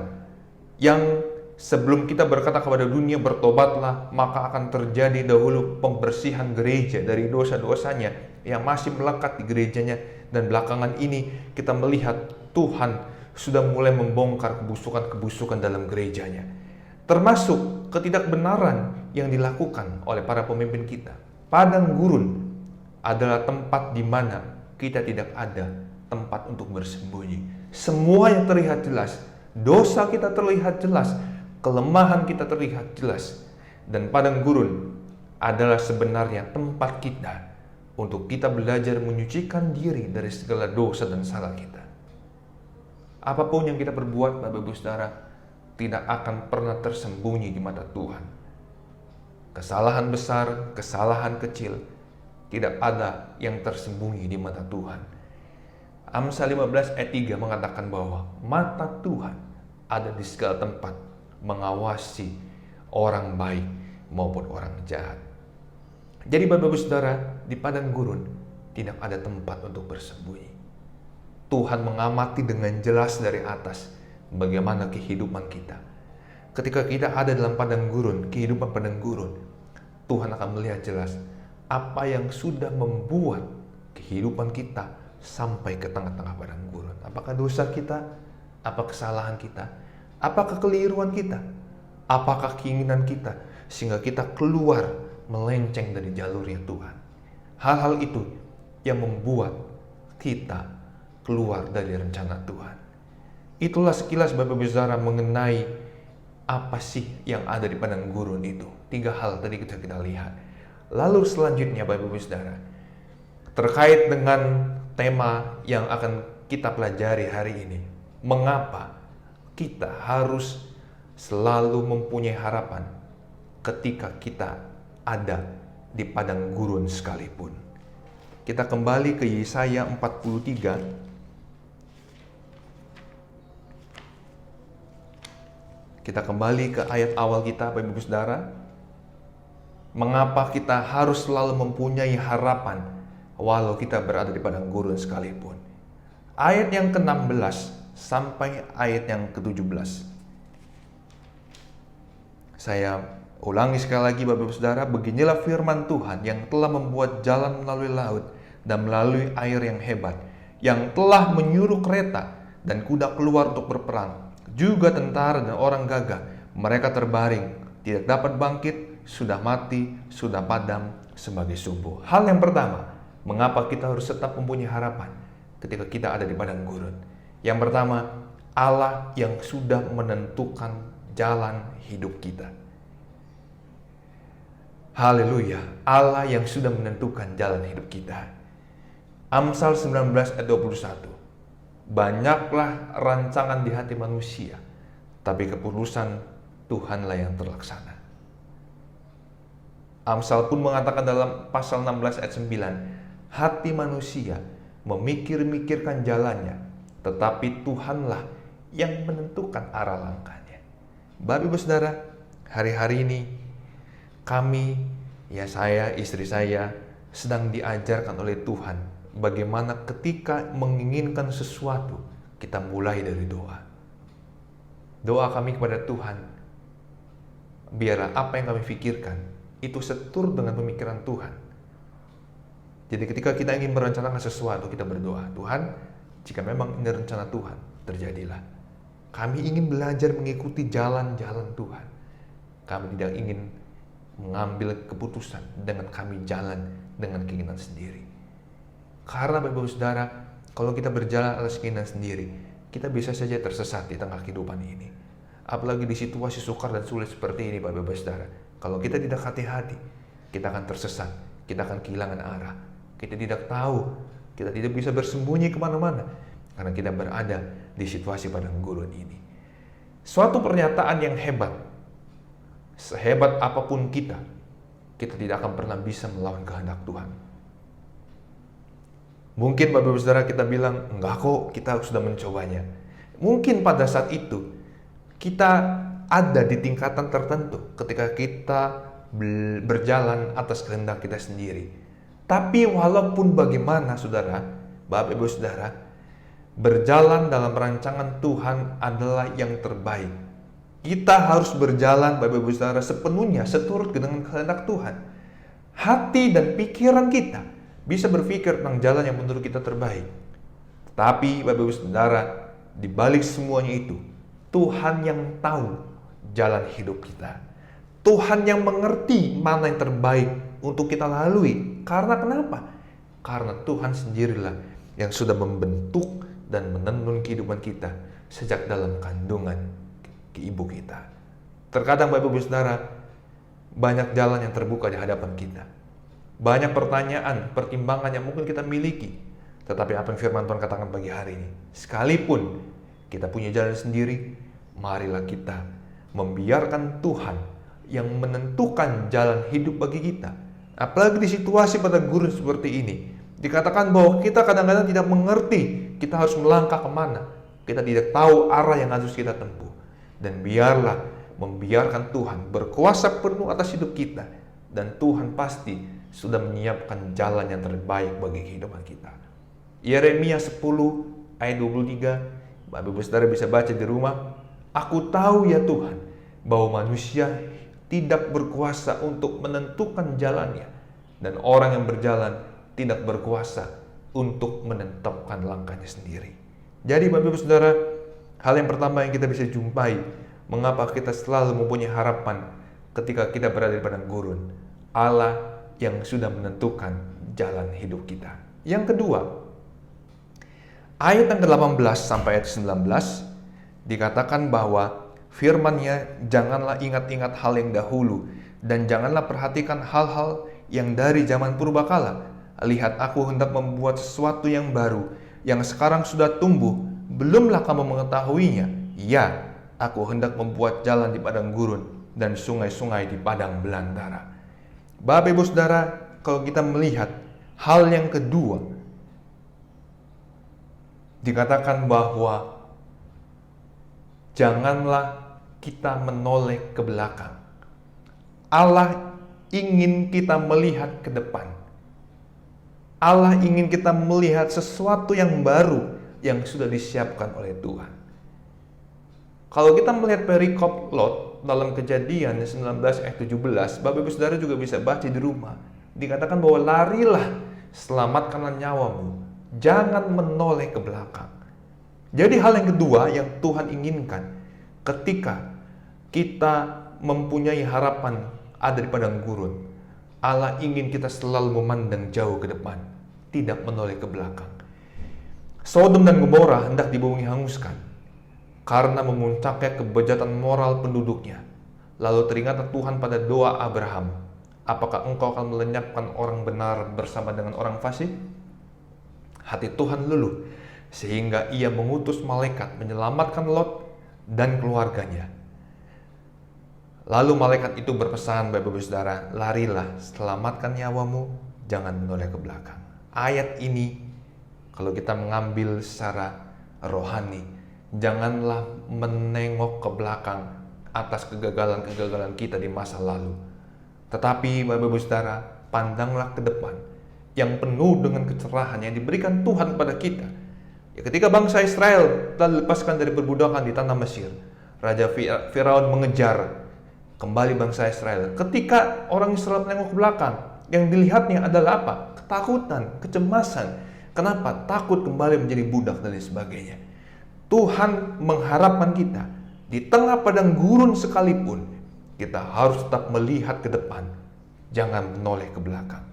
yang sebelum kita berkata kepada dunia bertobatlah, maka akan terjadi dahulu pembersihan gereja dari dosa-dosanya yang masih melekat di gerejanya. Dan belakangan ini kita melihat Tuhan sudah mulai membongkar kebusukan-kebusukan dalam gerejanya, termasuk ketidakbenaran yang dilakukan oleh para pemimpin kita. Padang gurun adalah tempat di mana kita tidak ada tempat untuk bersembunyi. Semua yang terlihat jelas, dosa kita terlihat jelas, kelemahan kita terlihat jelas. Dan padang gurun adalah sebenarnya tempat kita untuk kita belajar menyucikan diri dari segala dosa dan salah kita. Apapun yang kita perbuat, Bapak Ibu Saudara, tidak akan pernah tersembunyi di mata Tuhan. Kesalahan besar, kesalahan kecil, tidak ada yang tersembunyi di mata Tuhan. Amsal 15 ayat 3 mengatakan bahwa mata Tuhan ada di segala tempat, mengawasi orang baik maupun orang jahat. Jadi Bapak Ibu Saudara, di padang gurun tidak ada tempat untuk bersembunyi. Tuhan mengamati dengan jelas dari atas bagaimana kehidupan kita. Ketika kita ada dalam padang gurun, kehidupan padang gurun, Tuhan akan melihat jelas apa yang sudah membuat kehidupan kita sampai ke tengah-tengah padang gurun. Apakah dosa kita? Apa kesalahan kita? Apakah kekeliruan kita? Apakah keinginan kita? Sehingga kita keluar melenceng dari jalurnya Tuhan. Hal-hal itu yang membuat kita keluar dari rencana Tuhan. Itulah sekilas Bapak Ibu Saudara mengenai apa sih yang ada di padang gurun itu. 3 hal tadi kita lihat. Lalu selanjutnya Bapak Ibu Saudara, terkait dengan tema yang akan kita pelajari hari ini, mengapa kita harus selalu mempunyai harapan ketika kita ada di padang gurun sekalipun. Kita kembali ke Yesaya 43. Kita kembali ke ayat awal kita, Bapak Ibu Saudara. Mengapa kita harus selalu mempunyai harapan walau kita berada di padang gurun sekalipun. Ayat yang ke-16 sampai ayat yang ke-17. Saya ulangi sekali lagi Bapak Ibu Saudara, beginilah firman Tuhan yang telah membuat jalan melalui laut dan melalui air yang hebat, yang telah menyuruh kereta dan kuda keluar untuk berperang, juga tentara dan orang gagah. Mereka terbaring, tidak dapat bangkit, sudah mati, sudah padam sebagai subuh. Hal yang pertama, mengapa kita harus tetap mempunyai harapan ketika kita ada di padang gurun? Yang pertama, Allah yang sudah menentukan jalan hidup kita. Haleluya, Allah yang sudah menentukan jalan hidup kita. Amsal 19 ayat 21. Banyaklah rancangan di hati manusia, tapi keputusan Tuhanlah yang terlaksana. Amsal pun mengatakan dalam pasal 16 ayat 9, hati manusia memikir-mikirkan jalannya, tetapi Tuhanlah yang menentukan arah langkahnya. Bapak Ibu Saudara, hari-hari ini kami, saya, istri saya, sedang diajarkan oleh Tuhan bagaimana ketika menginginkan sesuatu, kita mulai dari doa. Doa kami kepada Tuhan, biarlah apa yang kami pikirkan itu seturut dengan pemikiran Tuhan. Jadi ketika kita ingin merencanakan sesuatu, kita berdoa, Tuhan, jika memang ini rencana Tuhan, terjadilah. Kami ingin belajar mengikuti jalan-jalan Tuhan. Kami tidak ingin mengambil keputusan dengan kami jalan dengan keinginan sendiri. Karena Bapak Ibu Saudara, kalau kita berjalan atas keinginan sendiri, kita bisa saja tersesat di tengah kehidupan ini. Apalagi di situasi sukar dan sulit seperti ini Bapak Ibu Saudara. Kalau kita tidak hati-hati, kita akan tersesat, kita akan kehilangan arah. Kita tidak tahu, kita tidak bisa bersembunyi kemana-mana, karena kita berada di situasi padang gurun ini. Suatu pernyataan yang hebat, sehebat apapun kita tidak akan pernah bisa melawan kehendak Tuhan. Mungkin Bapak Ibu Saudara kita bilang, enggak kok, kita sudah mencobanya. Mungkin pada saat itu, kita ada di tingkatan tertentu ketika kita berjalan atas kehendak kita sendiri. Tapi walaupun bagaimana Saudara, Bapak Ibu Saudara, berjalan dalam rancangan Tuhan adalah yang terbaik. Kita harus berjalan Bapak Ibu Saudara sepenuhnya seturut dengan kehendak Tuhan. Hati dan pikiran kita bisa berpikir tentang jalan yang menurut kita terbaik. Tapi Bapak Ibu Saudara, di balik semuanya itu, Tuhan yang tahu jalan hidup kita. Tuhan yang mengerti mana yang terbaik untuk kita lalui. Karena kenapa? Karena Tuhan sendirilah yang sudah membentuk dan menenun kehidupan kita sejak dalam kandungan ibu kita. Terkadang Bapak Ibu Saudara, banyak jalan yang terbuka di hadapan kita. Banyak pertanyaan, pertimbangan yang mungkin kita miliki. Tetapi apa yang firman Tuhan katakan pagi hari ini, sekalipun kita punya jalan sendiri, marilah kita membiarkan Tuhan yang menentukan jalan hidup bagi kita. Apalagi di situasi pada gurun seperti ini, dikatakan bahwa kita kadang-kadang tidak mengerti kita harus melangkah kemana. Kita tidak tahu arah yang harus kita tempuh. Dan biarlah membiarkan Tuhan berkuasa penuh atas hidup kita. Dan Tuhan pasti sudah menyiapkan jalan yang terbaik bagi kehidupan kita. Yeremia 10 ayat 23, Bapak Ibu Saudara bisa baca di rumah. Aku tahu ya Tuhan, bahwa manusia tidak berkuasa untuk menentukan jalannya, dan orang yang berjalan tidak berkuasa untuk menetapkan langkahnya sendiri. Jadi Bapak Ibu Saudara, hal yang pertama yang kita bisa jumpai, mengapa kita selalu mempunyai harapan ketika kita berada di padang gurun, Allah yang sudah menentukan jalan hidup kita. Yang kedua, ayat yang ke-18 sampai ayat ke-19 dikatakan bahwa firman-Nya, janganlah ingat-ingat hal yang dahulu, dan janganlah perhatikan hal-hal yang dari zaman purbakala. Lihat, aku hendak membuat sesuatu yang baru, yang sekarang sudah tumbuh, belumlah kamu mengetahuinya. Ya, aku hendak membuat jalan di padang gurun dan sungai-sungai di padang belantara. Bapak Ibu Saudara, kalau kita melihat hal yang kedua, dikatakan bahwa janganlah kita menoleh ke belakang. Allah ingin kita melihat ke depan. Allah ingin kita melihat sesuatu yang baru yang sudah disiapkan oleh Tuhan. Kalau kita melihat perikop Lot dalam Kejadian 19 ayat 17, Bapak Ibu Saudara juga bisa baca di rumah. Dikatakan bahwa larilah, selamatkanlah nyawamu, jangan menoleh ke belakang. Jadi hal yang kedua yang Tuhan inginkan ketika kita mempunyai harapan ada di padang gurun, Allah ingin kita selalu memandang jauh ke depan, tidak menoleh ke belakang. Sodom dan Gomora hendak dibumi hanguskan karena memuncaknya kebejatan moral penduduknya. Lalu teringat Tuhan pada doa Abraham, apakah engkau akan melenyapkan orang benar bersama dengan orang fasik? Hati Tuhan luluh, sehingga ia mengutus malaikat menyelamatkan Lot dan keluarganya. Lalu malaikat itu berpesan, Bapak Ibu Saudara, larilah, selamatkan nyawamu, jangan menoleh ke belakang. Ayat ini, kalau kita mengambil secara rohani, janganlah menengok ke belakang atas kegagalan-kegagalan kita di masa lalu. Tetapi Bapak Ibu Saudara, pandanglah ke depan yang penuh dengan kecerahan yang diberikan Tuhan kepada kita. Ya, ketika bangsa Israel telah dilepaskan dari perbudakan di tanah Mesir, Raja Firaun mengejar kembali bangsa Israel. Ketika orang Israel menengok ke belakang, yang dilihatnya adalah apa? Ketakutan, kecemasan. Kenapa? Takut kembali menjadi budak dan lain sebagainya. Tuhan mengharapkan kita di tengah padang gurun sekalipun, kita harus tetap melihat ke depan, jangan menoleh ke belakang.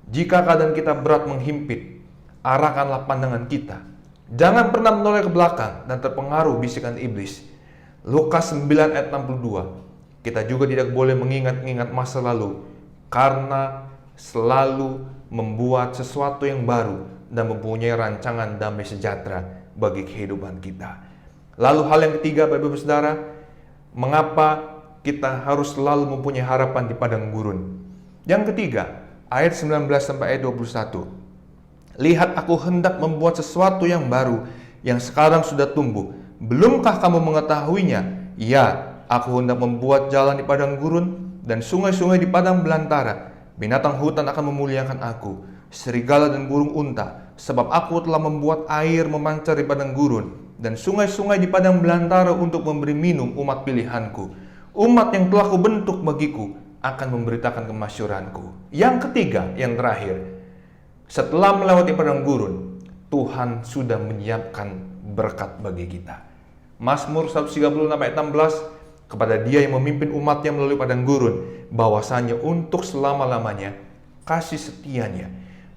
Jika keadaan kita berat menghimpit, arahkanlah pandangan kita. Jangan pernah menoleh ke belakang dan terpengaruh bisikan iblis. Lukas 9 ayat 62. Kita juga tidak boleh mengingat-ingat masa lalu, karena selalu membuat sesuatu yang baru dan mempunyai rancangan damai sejahtera bagi kehidupan kita. Lalu hal yang ketiga, Bapak Ibu Saudara, mengapa kita harus selalu mempunyai harapan di padang gurun? Yang ketiga, ayat 19 sampai ayat 21. Lihat, aku hendak membuat sesuatu yang baru, yang sekarang sudah tumbuh. Belumkah kamu mengetahuinya? Ya, aku hendak membuat jalan di padang gurun dan sungai-sungai di padang belantara. Binatang hutan akan memuliakan aku, serigala dan burung unta, sebab aku telah membuat air memancar di padang gurun dan sungai-sungai di padang belantara untuk memberi minum umat pilihanku. Umat yang telah kubentuk bagiku akan memberitakan kemasyuranku. Yang ketiga, yang terakhir, setelah melewati padang gurun, Tuhan sudah menyiapkan berkat bagi kita. Mazmur 136 ayat 16, kepada Dia yang memimpin umatnya melalui padang gurun, bahwasanya untuk selama-lamanya kasih setianya.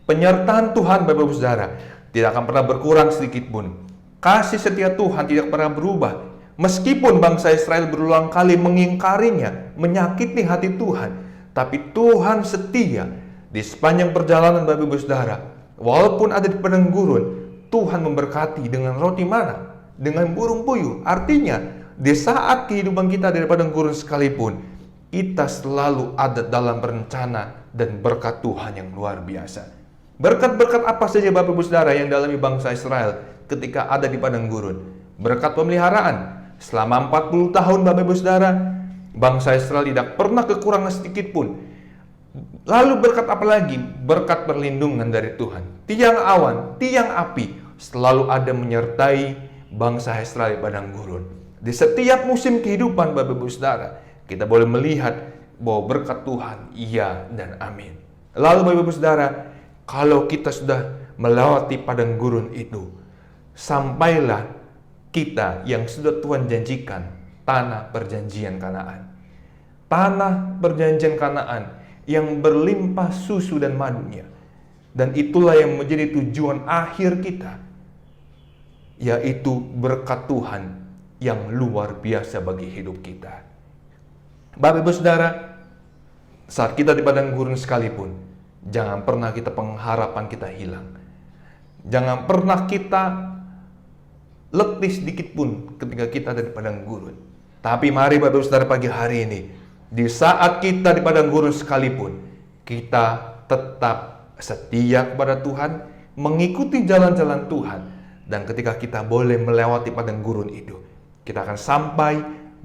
Penyertaan Tuhan, Bapak Ibu Saudara, tidak akan pernah berkurang sedikit pun. Kasih setia Tuhan tidak pernah berubah. Meskipun bangsa Israel berulang kali mengingkarinya, menyakiti hati Tuhan, tapi Tuhan setia di sepanjang perjalanan, Bapak Ibu Saudara. Walaupun ada di padang gurun, Tuhan memberkati dengan roti mana, dengan burung puyuh. Artinya, di saat kehidupan kita dari padang gurun sekalipun, kita selalu ada dalam rencana dan berkat Tuhan yang luar biasa. Berkat-berkat apa saja, Bapak Ibu Saudara, yang dialami bangsa Israel ketika ada di padang gurun? Berkat pemeliharaan. Selama 40 tahun, Bapak Ibu Saudara, bangsa Israel tidak pernah kekurangan sedikit pun. Lalu berkat apa lagi? Berkat perlindungan dari Tuhan. Tiang awan, tiang api selalu ada menyertai bangsa Israel di padang gurun. Di setiap musim kehidupan, Bapak Ibu Saudara, kita boleh melihat bahwa berkat Tuhan, iya dan amin. Lalu Bapak Ibu Saudara, kalau kita sudah melewati padang gurun itu, sampailah kita yang sudah Tuhan janjikan, tanah perjanjian Kanaan. Tanah perjanjian Kanaan yang berlimpah susu dan madunya. Dan itulah yang menjadi tujuan akhir kita, yaitu berkat Tuhan yang luar biasa bagi hidup kita. Bapak Ibu Saudara, saat kita di padang gurun sekalipun, jangan pernah kita pengharapan kita hilang. Jangan pernah kita letih sedikit pun ketika kita ada di padang gurun. Tapi mari Bapak Ibu Saudara, pagi hari ini, di saat kita di padang gurun sekalipun, kita tetap setia kepada Tuhan, mengikuti jalan-jalan Tuhan. Dan ketika kita boleh melewati padang gurun itu, kita akan sampai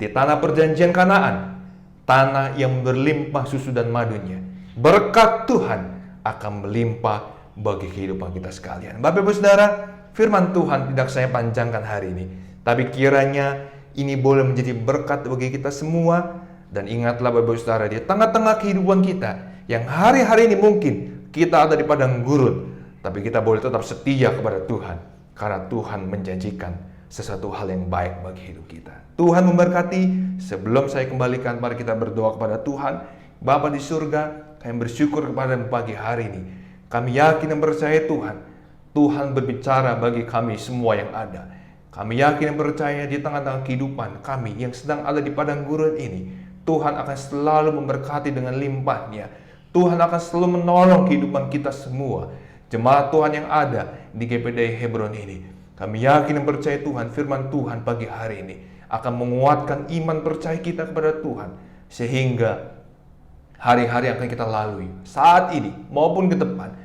di tanah perjanjian Kanaan, tanah yang berlimpah susu dan madunya. Berkat Tuhan akan melimpah bagi kehidupan kita sekalian. Bapak Ibu Saudara, firman Tuhan tidak saya panjangkan hari ini, tapi kiranya ini boleh menjadi berkat bagi kita semua. Dan ingatlah Bapak Ibu Saudara, di tengah-tengah kehidupan kita yang hari-hari ini mungkin kita ada di padang gurun, tapi kita boleh tetap setia kepada Tuhan, karena Tuhan menjanjikan sesuatu hal yang baik bagi hidup kita. Tuhan memberkati. Sebelum saya kembalikan, mari kita berdoa kepada Tuhan. Bapa di surga, kami bersyukur kepada pagi hari ini. Kami yakin dan percaya Tuhan, Tuhan berbicara bagi kami semua yang ada. Kami yakin dan percaya di tengah-tengah kehidupan kami yang sedang ada di padang gurun ini, Tuhan akan selalu memberkati dengan limpahnya. Tuhan akan selalu menolong kehidupan kita semua, jemaat Tuhan yang ada di GPDI Hebron ini. Kami yakin dan percaya Tuhan, firman Tuhan pagi hari ini akan menguatkan iman percaya kita kepada Tuhan, sehingga hari-hari yang akan kita lalui saat ini maupun ke depan,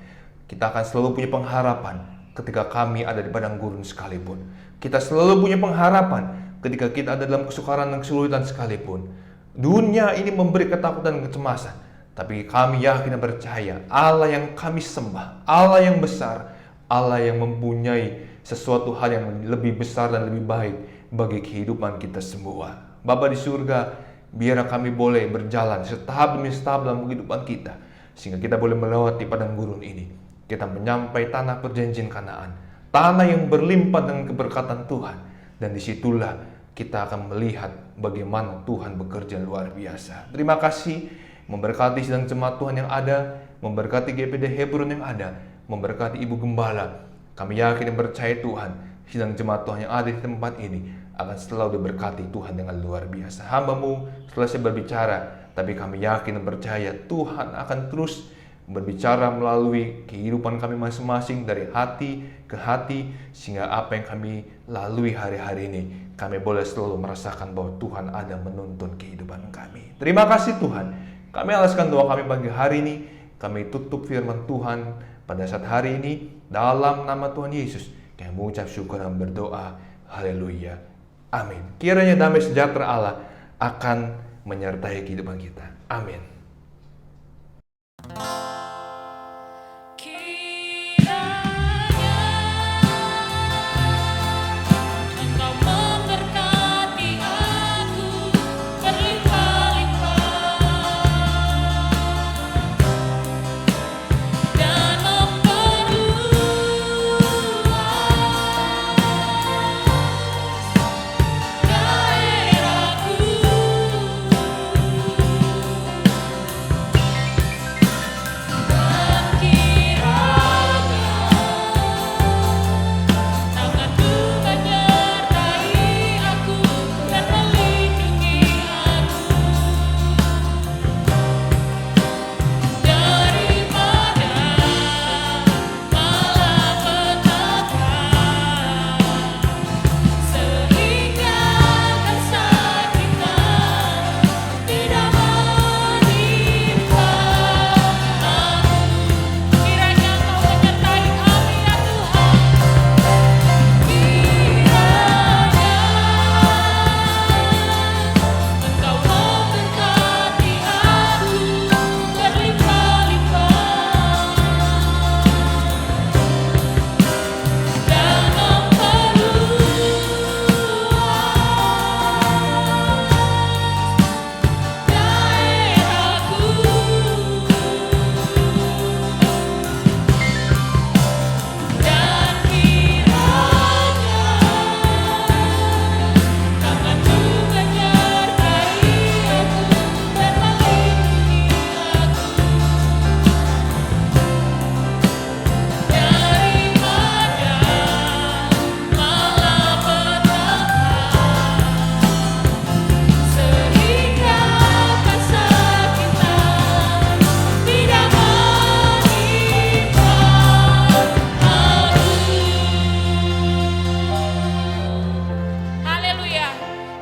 kita akan selalu punya pengharapan ketika kami ada di padang gurun sekalipun. Kita selalu punya pengharapan ketika kita ada dalam kesukaran dan kesulitan sekalipun. Dunia ini memberi ketakutan dan kecemasan, tapi kami yakin dan percaya Allah yang kami sembah, Allah yang besar, Allah yang mempunyai sesuatu hal yang lebih besar dan lebih baik bagi kehidupan kita semua. Bapa di surga, biar kami boleh berjalan setahap demi setahap dalam kehidupan kita, sehingga kita boleh melewati padang gurun ini. Kita menyampai tanah perjanjian Kanaan, tanah yang berlimpah dengan keberkatan Tuhan, dan disitulah kita akan melihat bagaimana Tuhan bekerja luar biasa. Terima kasih, memberkati sidang jemaat Tuhan yang ada, memberkati GPD Hebron yang ada, memberkati Ibu Gembala. Kami yakin dan percaya Tuhan, sidang jemaat Tuhan yang ada di tempat ini akan selalu diberkati Tuhan dengan luar biasa. Hamba-Mu selesai berbicara, tapi kami yakin dan percaya Tuhan akan terus berbicara melalui kehidupan kami masing-masing dari hati ke hati, sehingga apa yang kami lalui hari-hari ini, kami boleh selalu merasakan bahwa Tuhan ada menuntun kehidupan kami. Terima kasih Tuhan. Kami alaskan doa kami pagi hari ini. Kami tutup firman Tuhan pada saat hari ini dalam nama Tuhan Yesus. Kami mengucap syukur dan berdoa. Haleluya. Amin. Kiranya damai sejahtera Allah akan menyertai kehidupan kita. Amin.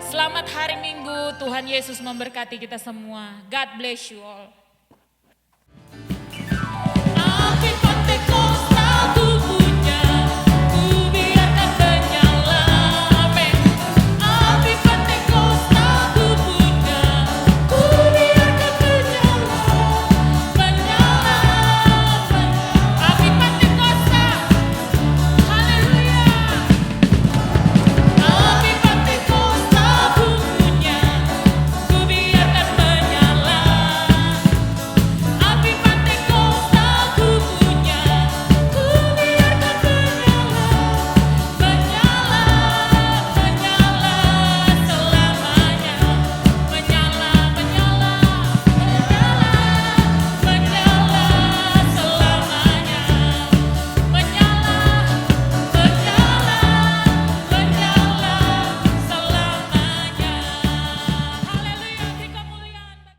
Selamat hari Minggu, Tuhan Yesus memberkati kita semua. God bless you all.